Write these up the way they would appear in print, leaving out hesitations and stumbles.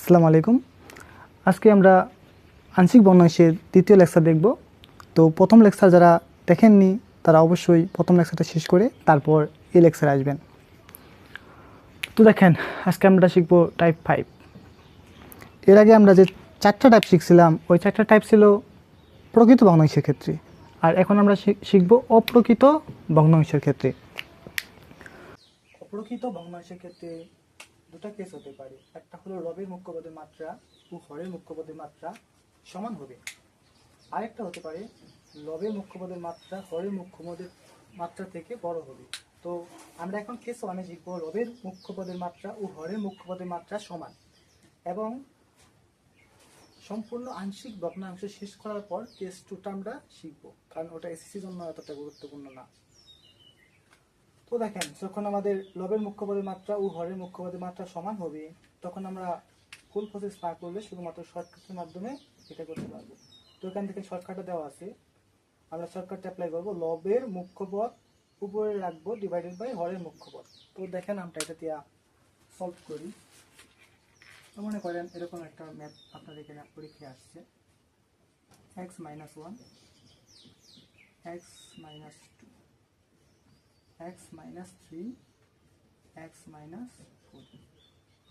আসসালামু আলাইকুম। আজকে আমরা আংশিক ভগ্নাংশের দ্বিতীয় লেকচার দেখব। তো প্রথম লেকচার যারা দেখেননি তারা অবশ্যই প্রথম লেকচারটা শেষ করে তারপর এই লেকচারে আসবেন। তো দেখেন, আজকে আমরা শিখব টাইপ 5। এর আগে আমরা যে 4টা টাইপ শিখছিলাম ওই 4টা টাইপ ছিল প্রকৃত ভগ্নাংশের ক্ষেত্রে, আর এখন আমরা শিখব অপ্রকৃত ভগ্নাংশের ক্ষেত্রে। অপ্রকৃত ভগ্নাংশের ক্ষেত্রে দুটো কেস হতে পারে। একটা হলো লবের মুখ্য পদের মাত্রা ও হরের মুখ্য পদের মাত্রা সমান হবে, আরেকটা হতে পারে লবের মুখ্য পদের মাত্রা হরের মুখ্য পদের মাত্রা থেকে বড় হবে। তো আমরা এখন কেস 1-এ শিখব লবের মুখ্য পদের মাত্রা ও হরের মুখ্য পদের মাত্রা সমান, এবং সম্পূর্ণ আংশিক ভগ্নাংশ শেষ করার পর কেস 2টা আমরা শিখব, কারণ ওটা এসএসসির জন্য এতটা গুরুত্বপূর্ণ না। তো দেখেন, যখন আমাদের লবের মুখ্য পদের মাত্রা ও হরের মুখ্য পদের মাত্রা সমান হবে তখন আমরা ফুল প্রসেস না করলে শুধুমাত্র শর্টকাটের মাধ্যমে এটা করতে পারবো। তো এখান থেকে শর্টকাটটা দেওয়া আছে, আমরা শর্টকাটটা অ্যাপ্লাই করবো। লবের মুখ্য পদ উপরে রাখবো ডিভাইডেড বাই হরের মুখ্য পদ। তো দেখেন আমরা এটা দিয়ে সলভ করি। তো মনে করেন এরকম একটা ম্যাথ আপনাদের এখানে পরীক্ষায় আসছে, x - 1 x - 2 x - 3 x - 4।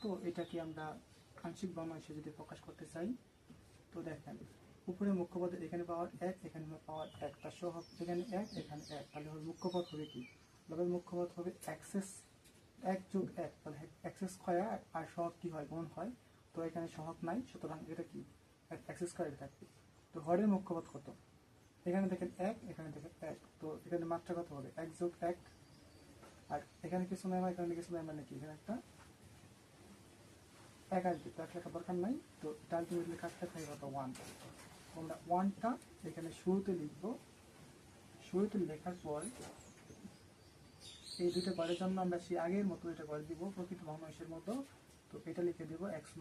তো এটাকে আমরা আংশিক ভগ্নাংশে যদি প্রকাশ করতে চাই, তো দেখেন উপরে মুখ্য পদের এখানে পাওয়ার 1 এখানে পাওয়ার 1, তার সহগ এখানে 1 এখানে 1, তাহলে মুখ্য পদ হবে কি? লবের মুখ্য পদ হবে x + 1 তাহলে x² আর সহগ কি হয়? গুণ হয়। তো এখানে সহগ নাই, সুতরাং এটা কি x² থাকবে। তো হরের মুখ্য পদ কত? এখানে দেখেন 1 এখানে দেখেন 1, তো এখানে মাত্রা কত হবে? 1 + 1, আর এখানে কিছু নাই, এখানে কিছু নাই, মানে কি এখানে একটা 1 আসবে, তো 1 লেখা দরকার নাই। তো এটা আলটিমেটলি কাটতে থাকে কত? 1। আমরা 1টা এখানে শুরুতে লিখব। শুরুতে লেখার পর এই দুটো ঘরের জন্য আমরা সেই আগের মতো এটা করে দিব, প্রকৃত ভগ্নাংশের মতো। তো এটা লিখে দেব x -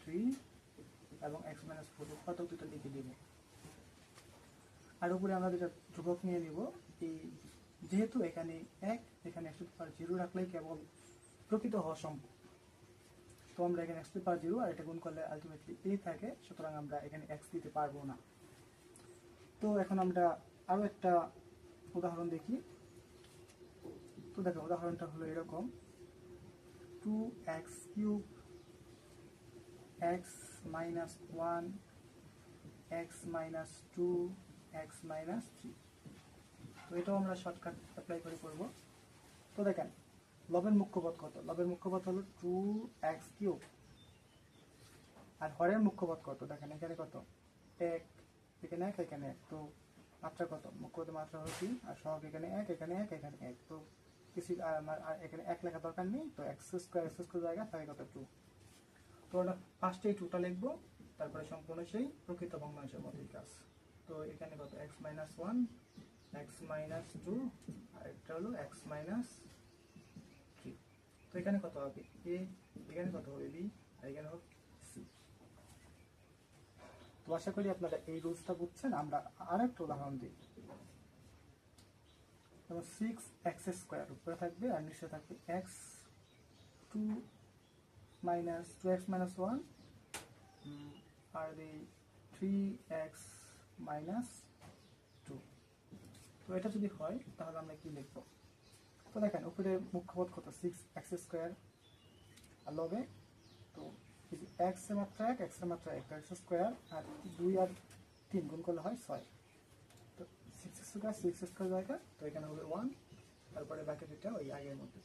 3 এবং x - 4 উৎপাদক দুটো লিখে দেব। আর উপরে আমরা যেটা ধ্রুবক নিয়ে নিব, এই যেহেতু এখানে 1 এখানে x⁻0 রাখলেই কেবল প্রকৃত হওয়া সম্ভব। তো আমরা এখানে x⁻0 আর এটা গুণ করলে আলটিমেটলি a থাকে, সুতরাং আমরা এখানে x দিতে পারবো না। তো এখন আমরা আরো একটা উদাহরণ দেখি। তো দেখো উদাহরণটা হলো এরকম, 2x³ x - 1 x - 2 x - 3। তো এটাও আমরা শর্টকাট অ্যাপ্লাই করে করব। তো দেখেন লবের মুখ্য পদ কত? লবের মুখ্য পদ হলো 2x³ আর হরের মুখ্য পদ কত? দেখেন এখানে কত? 1 এখানে 1 এখানে 1, তো মাত্রা কত? মুখ্য পদের মাত্রা হলো 3 আর সহগ এখানে 1 এখানে 1 এখানে 1, তো কিছু আর এখানে 1 লেখা দরকার নেই। তো x² জায়গা থাকে কত? 2। তো আমরা ফার্স্টে এই 2টা লিখবো, তারপরে সম্পূর্ণ সেই প্রকৃত ভগ্নাংশের মতোই কাজ। তো এখানে কত? x - 1 x - 2 আর এটা হলো x - 3। তো এখানে কত হবে? a, এখানে কত হবে? b, আর এখানে হবে c। তো আশা করি আপনারা এই রুলসটা বুঝছেন। আমরা আরেকটা উদাহরণ দিই। 6x² উপরে থাকবে আর নিচে থাকবে x 2x - 1 আর এই 3x - 2। তো এটা যদি হয় তাহলে আমরা কি লিখব? তো দেখেন উপরে মুখ্য পদ কত? 6x² আর লবে তো x এর মাত্রা 1 x এর মাত্রা 1 x² আর 2 আর 3 গুণ করলে হয় 6। তো 6x² জায়গা, তো এখানে হবে 1, তারপরে বাকি দুটো ওই আগের মতো।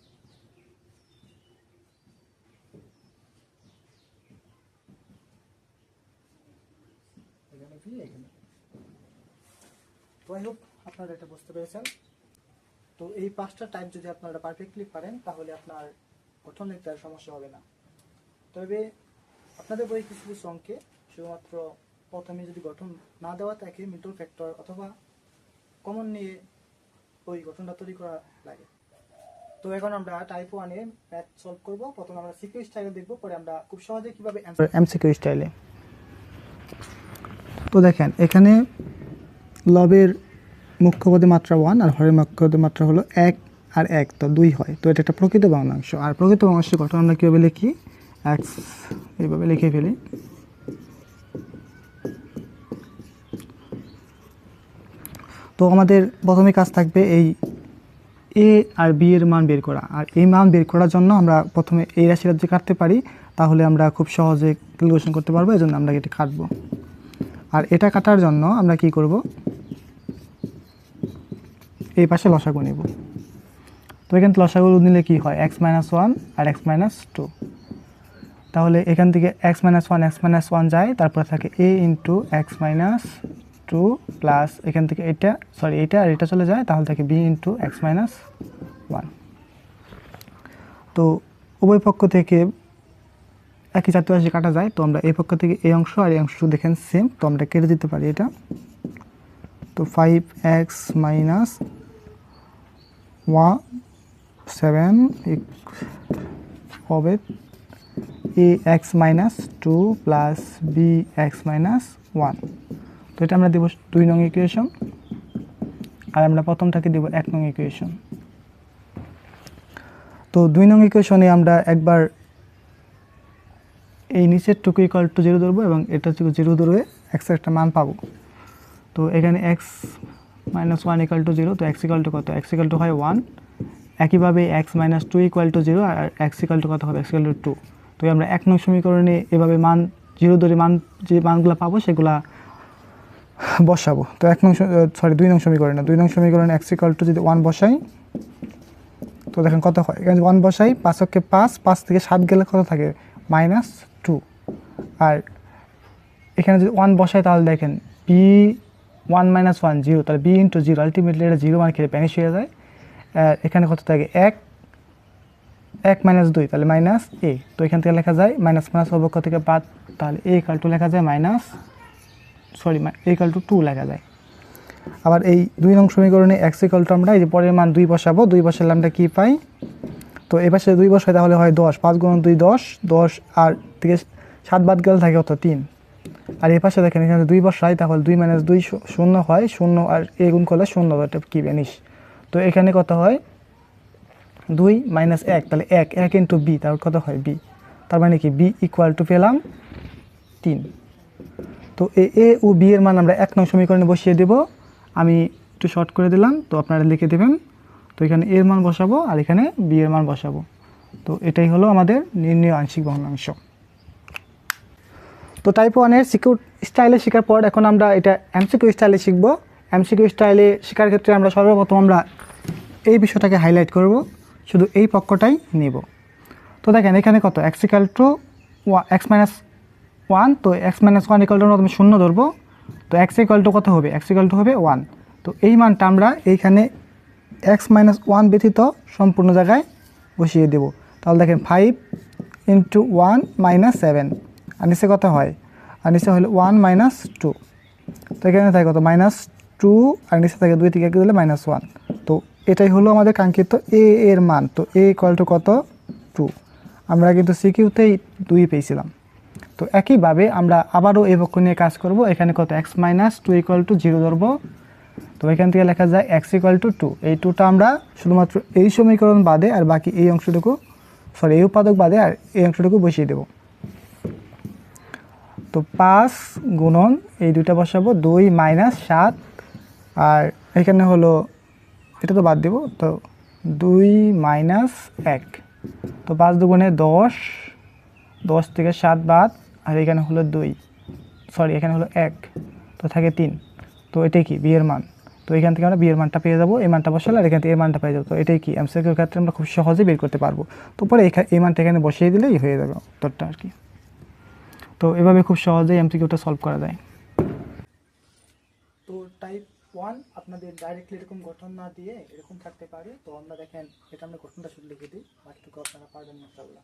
এখানে কি এখানে। তো আই হোপ আপনারা এটা বুঝতে পেরেছেন। তো এই 5টা টাইপ যদি আপনারা পারফেক্টলি পারেন তাহলে আপনার গঠন লিখতে আর সমস্যা হবে না। তবে আপনাদের বই কিছু কিছু অঙ্কে শুধুমাত্র প্রথমে যদি গঠন না দেওয়া থাকে মিডল ফ্যাক্টর অথবা কমন নিয়ে ওই গঠনটা তৈরি করা লাগে। তো এখন আমরা টাইপ 1 এ ম্যাথ সলভ করব। প্রথমে আমরা সিকিউ স্টাইলে দেখব, পরে আমরা খুব সহজে কিভাবে এমসিকিউ স্টাইলে। তো দেখেন এখানে লবের মুখ্য পদের মাত্রা 1 আর হরের মুখ্য পদের মাত্রা হলো 1 আর 1, তো 2 হয়। তো এটা একটা প্রকৃত ভগ্নাংশ। আর প্রকৃত ভগ্নাংশের গঠন আমরা কীভাবে লিখি? এক্স এইভাবে লিখে ফেলি। তো আমাদের প্রথমে কাজ থাকবে এই এ আর বি এর মান বের করা। আর এই মান বের করার জন্য আমরা প্রথমে এই রাশিটা যদি কাটতে পারি তাহলে আমরা খুব সহজে ক্যালকুলেশন করতে পারবো, এই জন্য আমরা এটা কাটবো। আর এটা কাটার জন্য আমরা কি করব, এই পাশে লসাগু নেব। তো এখান থেকে লসাগু নিলে কি হয়, x-1 আর x-2। তাহলে এখান থেকে x-1 যায়, তারপরে থাকে a ইন্টু x-2 প্লাস এখান থেকে এটা আর এটা চলে যায়, তাহলে থাকে b ইন্টু x-1। তো উভয় পক্ষ থেকে একই জাতীয় রাশি কাটা যায়, তো আমরা এই পক্ষ থেকে এই অংশ আর এই অংশ দেখেন সেম, তো আমরা কেটে দিতে পারি এটা। তো 5x মাইনাস 7 হবে ax-2 প্লাস bx-1। তো এটা আমরা দেব 2 নং ইকুয়েশন, আর আমরা প্রথমটাকে দেব 1 নং ইকুয়েশন। তো 2 নং ইকুয়েশনে আমরা একবার এই নিচের টুকু ইকুয়াল টু 0 ধরবো এবং এটা হচ্ছে 0 ধরে x এর একটা মান পাবো। তো এখানে x-1 ইকুয়াল টু 0, তো x ইকুয়াল টু কত, x ইকুয়াল টু হয় 1। একইভাবে x-2 ইকুয়াল টু 0 আর x ইকুয়াল টু কত হবে, x ইকুয়াল টু 2। তো আমরা 1 নং সমীকরণে এভাবে মান 0 ধরে যে মানগুলো পাবো সেগুলা বসাবো। তো 2 নং সমীকরণে 2 নং সমীকরণে x ইকুয়াল টু যদি 1 বসাই, তো দেখেন কত হয়, এখানে 1 বসাই, 5 5 থেকে 7 গেলে কত থাকে, -2। আর এখানে যদি 1 বসাই তাহলে দেখেন b1 - 1 0, তাহলে b ইন্টু 0, আলটিমেটলি এটা 0 মান খেলে ভ্যানিশ হয়ে যায়। আর এখানে কত থাকে 1 -2, তাহলে -a। তো এখান থেকে লেখা যায় মাইনাস অবক্ষ থেকে বাদ, তাহলে a ইকুয়াল টু লেখা যায় a ইকুয়াল টু 2 লেখা যায়। আবার এই 2 নং সমীকরণে x ইকুয়াল টু আমরা এই যে পরের মান 2 বসাবো, 2 বসালে আমরা কি পাই, তো এই পাশে 2 বসাই তাহলে হয় 10, 5 × 2 10 আর থেকে 7 বাদ গেলে থাকে কত, 3। আর এই পাশে দেখেন এখানে 2 বসাই তাহলে 2 - 2 0 হয়, 0 আর a গুণ করলে 0, এটা কি ভ্যানিশ। তো এখানে কত হয় 2 - 1, তাহলে 1 ইন্টু b, তারপর কত হয় b, তার মানে কি b ইকুয়াল টু পেলাম 3। তো a ও b এর মান আমরা 1 নং সমীকরণে বসিয়ে দেব। আমি একটু শর্ট করে দিলাম, তো আপনারা লিখে দেবেন। তো এখানে a এর মান বসাবো আর এখানে b এর মান বসাবো। তো এটাই হলো আমাদের নির্ণয় আংশিক ভগ্নাংশ। তো টাইপ 1 এর সিকিউ স্টাইলে শেখার পর এখন আমরা এটা এমসিকিউ স্টাইলে শিখব। এমসিকিউ স্টাইলে শেখার ক্ষেত্রে আমরা সর্বপ্রথম আমরা এই বিষয়টাকে হাইলাইট করব, শুধু এই পক্ষটাই নেব। তো দেখেন এখানে কত, x ইকুয়াল টু x-1, তো x-1 ইকুয়াল টু আমি 0 ধরবো। তো x ইকুয়াল টু কত হবে, x ইকুয়াল টু হবে 1। তো এই মানটা আমরা এইখানে x-1 ব্যতীত সম্পূর্ণ জায়গায় বসিয়ে দেব। তাহলে দেখেন 5 × 1 - 7, আর নিচে কত হয়, আর নিচে হলো 1 - 2। তো এখানে থাকে কত, -2, আর নিচে থাকে 2 থেকে 1 দিলে -1। তো এটাই হলো আমাদের কাঙ্ক্ষিত a এর মান। তো a ইকুয়াল টু কত, 2। আমরা কিন্তু সিকিউতেই 2 পেয়েছিলাম। তো একইভাবে আমরা আবারও এই পক্ষ নিয়ে কাজ করব। এখানে কত, x-2 ইকুয়াল টু 0 ধরবো। তো এখান থেকে লেখা যায় x ইকুয়াল টু 2। এই 2টা আমরা শুধুমাত্র এই সমীকরণ বাদে আর বাকি এই অংশটুকু, এই উৎপাদক বাদে আর এই অংশটুকু বসিয়ে দেব। তো 5 গুণন এই দুইটা বসাবো, 2 - 7, আর এখানে হলো এটা তো বাদ দেব, তো 2 - 1। তো 5 দুগুণে 10, 10 থেকে 7 বাদ, আর এখানে হলো 2, এখানে হলো 1, তো থাকে 3। তো এটাই কি, বি এর মান। তো এখান থেকে আমরা বি এর মানটা পেয়ে যাবো, এই মানটা বসালে আর এখান থেকে এর মানটা পেয়ে যাবো। তো এটাই কি এমসিকিউর ক্ষেত্রে আমরা খুব সহজে বের করতে পারবো। তো পরে এই মানটা এখানে বসিয়ে দিলেই হয়ে যাবে উত্তরটা আর কি। তো এভাবে খুব সহজেই এমসিকিউটা সলভ করা যায়। তো টাইপ 1 আপনাদের ডাইরেক্টলি এরকম গঠন না দিয়ে এরকম থাকতে পারে। তো আমরা দেখেন এটা আমরা গঠনটা শুধু লিখে দিই, বাকিটুকু আপনারা পারবেন ইনশাআল্লাহ।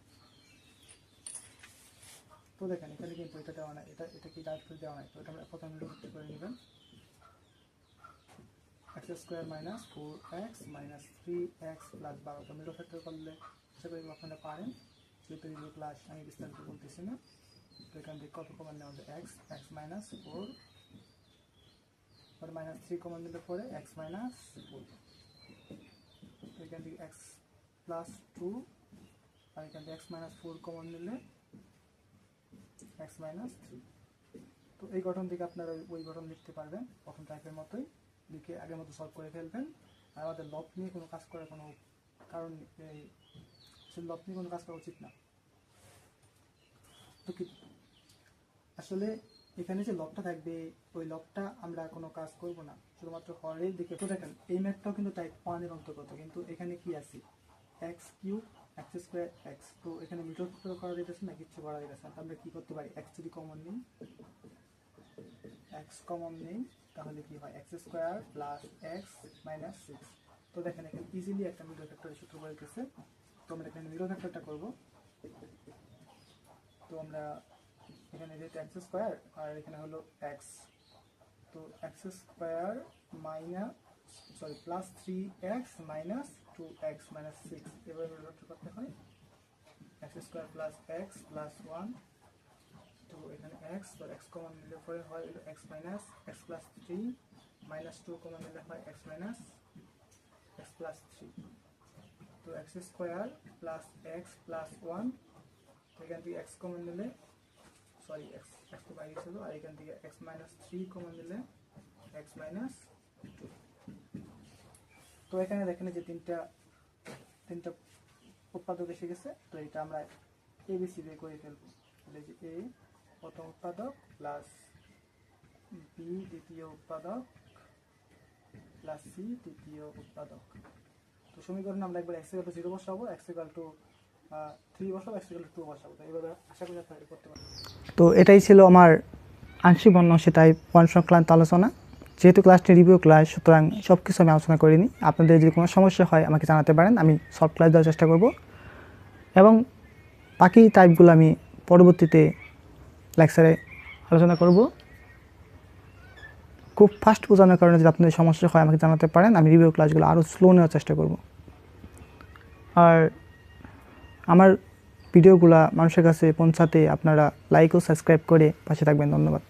তো দেখেন এখানে কিন্তু এটা দেওয়া নাই, এটা কি ডাইরেক্টলি দেওয়া নাই। তো এটা আমরা প্রথমে লিখে করে নেবেন, x² - 4x - 3x + 12। তো মিডল ফ্যাক্টর করলে আশা করি আপনারা পারেন, যেহেতু রিভিউ ক্লাস আমি বিস্তারিত বলতেছি না। তো এখান থেকে কত কমন নেওয়া যায়, x - 4, -3 কমন নিলে পরে x - 4। তো এখান থেকে x + 2, আর এখান থেকে x - 4 কমন নিলে এক্স মাইনাস থ্রি। তো এই গঠন থেকে আপনারা ওই গঠন লিখতে পারবেন, প্রথম টাইপের মতোই লিখে আগের মতো সলভ করে ফেলবেন। আর আমাদের লব নিয়ে কোনো কাজ করার কোনো কারণ এই লব নিয়ে কোনো কাজ করা উচিত না। তো কি আসলে এখানে যে লবটা থাকবে ওই লবটা আমরা কোনো কাজ করব না, শুধুমাত্র হরের দিকে। তো দেখেন এই ম্যাথটাও কিন্তু টাইপ 1 এর অন্তর্গত, কিন্তু এখানে কি আছে x cube x square x. তো এখানে মিডল ফ্যাক্টর করা যেতেছে না, কিছু করা যেতেছে না। আমরা কি করতে পারি, এক্স যদি কমন নিই, এক্স কমন নেই, তাহলে কি হয় x square plus x minus six. তো দেখেন এখানে ইজিলি একটা মিডল ফ্যাক্টরের সূত্র বলতেছে। তো আমরা এখানে মিডল ফ্যাক্টরটা করব। তো আমরা এখানে যেহেতু এক্স স্কোয়ার আর এখানে হলো এক্স, তো x square minus plus three x minus two x minus six, এবার মিডল করতে হয় x square plus x plus one. তো এখানে এক্স, তো এক্স কমন নিলে পরে হয় x minus x plus three, minus two common নিলে হয় x minus x plus three. তো x square plus x plus one, এখান থেকে এক্স কমন নিলে এক্স তো বাইরে ছিল, আর এখান থেকে এক্স মাইনাস থ্রি কমন নিলে এক্স মাইনাস টু। তো এখানে দেখেন যে তিনটা উৎপাদক এসে গেছে। তো এটা আমরা এবিসি দিয়ে করে ফেলবো। যে এ প্রথম উৎপাদক প্লাস বি দ্বিতীয় উৎপাদক প্লাস সি তৃতীয় উৎপাদক। তো সমীকরণ আমরা একবার এক্স ইকুয়াল টু 0 বসাবো, এক্স ইকুয়াল টু 3 বসাবো, এক্স ইকুয়াল টু 2 বসাবো। তো এইভাবে আশা করি আপনারা করতে পারবেন। তো এটাই ছিল আমার আংশিক ভগ্নাংশে টাইপ 1 সংক্রান্ত আলোচনা। যেহেতু ক্লাসটি রিভিউ ক্লাস, সুতরাং সব কিছু আমি আলোচনা করিনি। আপনাদের যদি কোনো সমস্যা হয় আমাকে জানাতে পারেন, আমি সলভ ক্লাস দেওয়ার চেষ্টা করব। এবং বাকি টাইপগুলো আমি পরবর্তীতে লেকচারে আলোচনা করব। খুব ফাস্ট বোঝানোর কারণে যদি আপনাদের সমস্যা হয় আমাকে জানাতে পারেন, আমি রিভিউ ক্লাসগুলো আরও স্লো নেওয়ার চেষ্টা করব। আর আমার ভিডিওগুলো মানুষের কাছে পৌঁছাতে আপনারা লাইক ও সাবস্ক্রাইব করে পাশে থাকবেন। ধন্যবাদ।